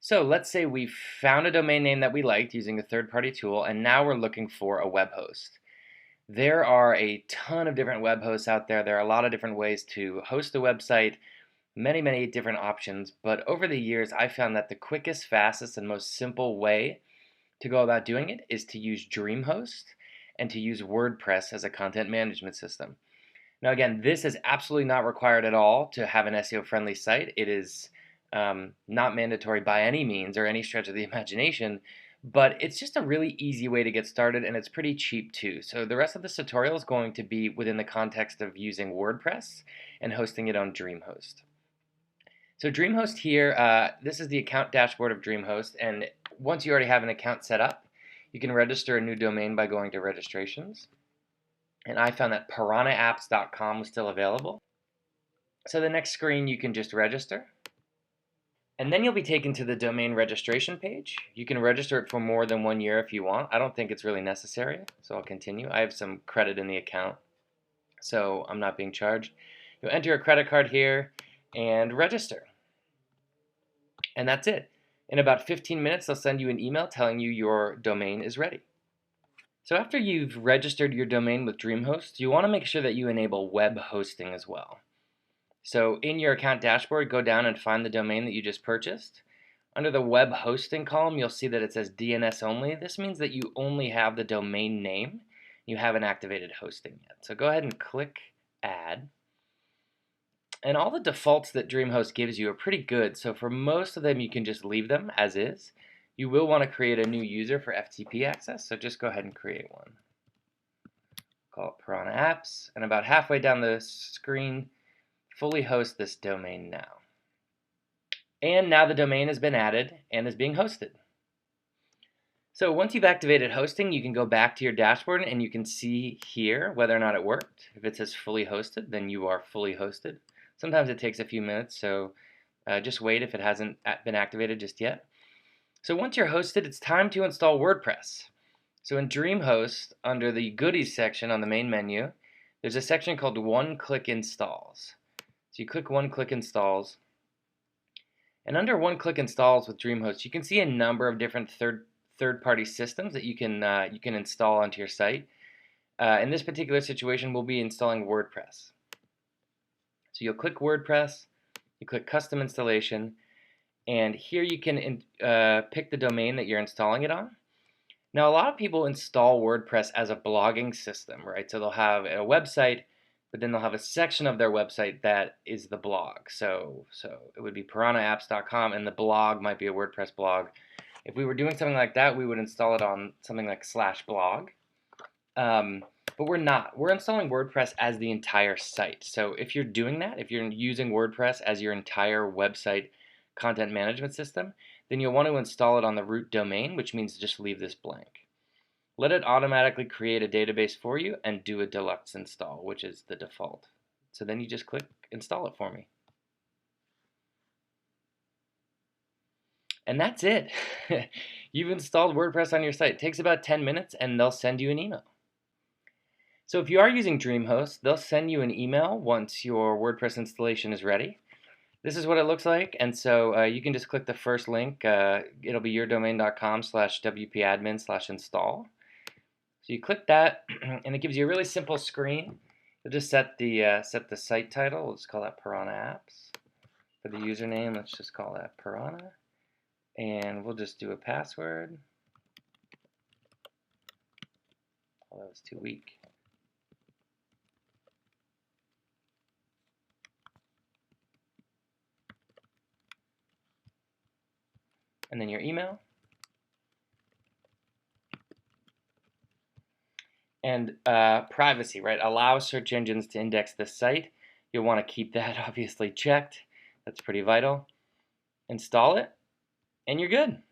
So let's say we found a domain name that we liked using a third-party tool, and now we're looking for a web host. There are a ton of different web hosts out there. There are a lot of different ways to host a website, many different options. But over the years, I found that the quickest, fastest, and most simple way to go about doing it is to use DreamHost and to use WordPress as a content management system. Now, again, this is absolutely not required at all to have an SEO-friendly site. It is not mandatory by any means or any stretch of the imagination, but it's just a really easy way to get started, and it's pretty cheap too. So the rest of this tutorial is going to be within the context of using WordPress and hosting it on DreamHost. So DreamHost here, this is the account dashboard of DreamHost, and once you already have an account set up, you can register a new domain by going to registrations. And I found that piranhaapps.com was still available. So the next screen, you can just register. And then you'll be taken to the domain registration page. You can register it for more than 1 year if you want. I don't think it's really necessary, so I'll continue. I have some credit in the account, so I'm not being charged. You'll enter a credit card here and register. And that's it. In about 15 minutes, they'll send you an email telling you your domain is ready. So after you've registered your domain with DreamHost, you want to make sure that you enable web hosting as well. So in your account dashboard, go down and find the domain that you just purchased. Under the web hosting column, you'll see that it says DNS only. This means that you only have the domain name. You haven't activated hosting yet. So go ahead and click Add. And all the defaults that DreamHost gives you are pretty good. So for most of them, you can just leave them as is. You will want to create a new user for FTP access, so just go ahead and create one. Call it Piranha Apps, and about halfway down the screen, fully host this domain now. And now the domain has been added and is being hosted. So once you've activated hosting, you can go back to your dashboard and you can see here whether or not it worked. If it says fully hosted, then you are fully hosted. Sometimes it takes a few minutes, so just wait if it hasn't been activated just yet. So once you're hosted, it's time to install WordPress. So in DreamHost, under the Goodies section on the main menu, there's a section called One-Click Installs. So you click One-Click Installs, and under One-Click Installs with DreamHost, you can see a number of different third-party systems that you can install onto your site. In this particular situation, we'll be installing WordPress. So you'll click WordPress, you click Custom Installation, and here you can pick the domain that you're installing it on. Now, a lot of people install WordPress as a blogging system, right? So they'll have a website, but then they'll have a section of their website that is the blog. So it would be piranhaapps.com, and the blog might be a WordPress blog. If we were doing something like that, we would install it on something like /blog. But we're not. We're installing WordPress as the entire site. So if you're doing that, if you're using WordPress as your entire website content management system, then you'll want to install it on the root domain, which means just leave this blank. Let it automatically create a database for you and do a deluxe install, which is the default. So then you just click install it for me. And that's it. You've installed WordPress on your site. It takes about 10 minutes and they'll send you an email. So if you are using DreamHost, they'll send you an email once your WordPress installation is ready. This is what it looks like, and so you can just click the first link. It'll be yourdomain.com/wpadmin/install. So you click that, and it gives you a really simple screen. You'll just set the site title. We'll just call that Piranha Apps. For the username, let's just call that Piranha, and we'll just do a password. Oh, that was too weak. And then your email. And privacy, right? Allow search engines to index this site. You'll want to keep that obviously checked. That's pretty vital. Install it, and you're good.